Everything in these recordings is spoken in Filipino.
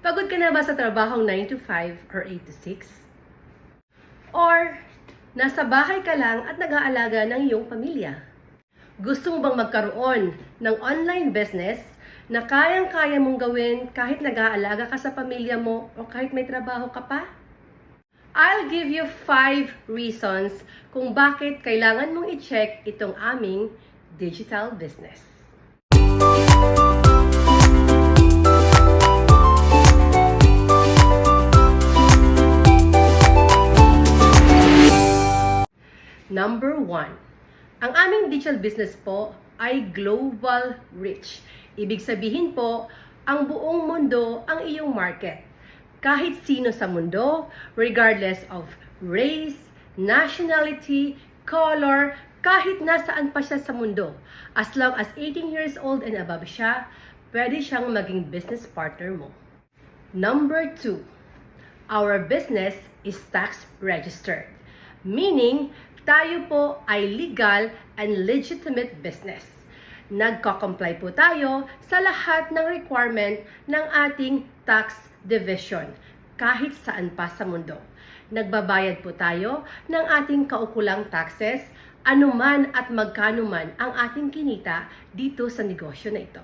Pagod ka na ba sa trabahong 9 to 5 or 8 to 6? Or nasa bahay ka lang at nag-aalaga ng iyong pamilya? Gusto mo bang magkaroon ng online business na kayang-kaya mong gawin kahit nag-aalaga ka sa pamilya mo o kahit may trabaho ka pa? I'll give you 5 reasons kung bakit kailangan mong i-check itong aming digital business. Number 1, ang aming digital business po ay global reach. Ibig sabihin po, ang buong mundo ang iyong market. Kahit sino sa mundo, regardless of race, nationality, color, kahit nasaan pa siya sa mundo, as long as 18 years old and above siya, pwede siyang maging business partner mo. Number 2, our business is tax registered. Meaning, tayo po ay legal and legitimate business. Nagko-comply po tayo sa lahat ng requirement ng ating tax division, kahit saan pa sa mundo. Nagbabayad po tayo ng ating kaukulang taxes, anuman at magkano man ang ating kinita dito sa negosyo na ito.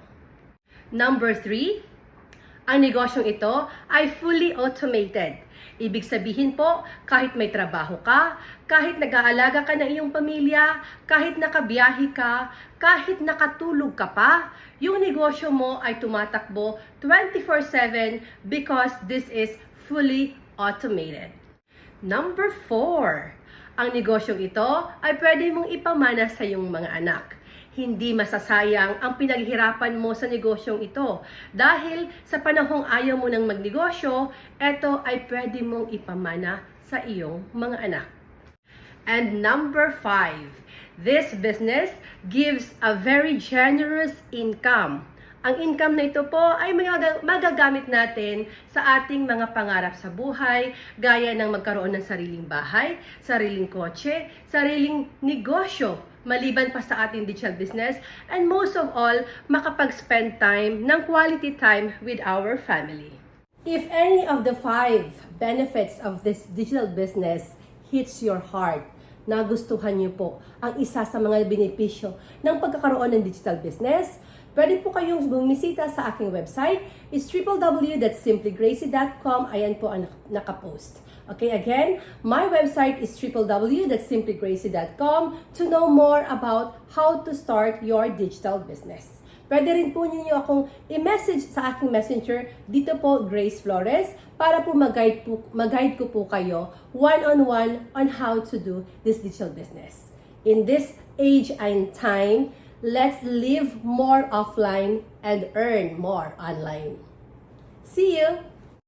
Number 3, ang negosyong ito ay fully automated. Ibig sabihin po, kahit may trabaho ka, kahit nag-aalaga ka ng iyong pamilya, kahit nakabiyahe ka, kahit nakatulog ka pa, yung negosyo mo ay tumatakbo 24/7 because this is fully automated. Number 4, ang negosyong ito ay pwede mong ipamana sa iyong mga anak. Hindi masasayang ang pinaghirapan mo sa negosyong ito. Dahil sa panahong ayaw mo ng magnegosyo, ito ay pwede mong ipamana sa iyong mga anak. And number 5, this business gives a very generous income. Ang income na ito po ay magagamit natin sa ating mga pangarap sa buhay, gaya ng magkaroon ng sariling bahay, sariling kotse, sariling negosyo, maliban pa sa ating digital business, and most of all, makapag-spend time ng quality time with our family. If any of the 5 benefits of this digital business hits your heart, nagustuhan niyo po ang isa sa mga benepisyo ng pagkakaroon ng digital business, pwede po kayong bumisita sa aking website, is www.simplygracie.com. Ayan po ang nakapost. Okay, again, my website is www.simplygracie.com to know more about how to start your digital business. Pwede rin po ninyo akong i-message sa aking messenger, dito po Grace Flores, para po mag-guide ko po kayo one-on-one on how to do this digital business. In this age and time, let's live more offline and earn more online. See you!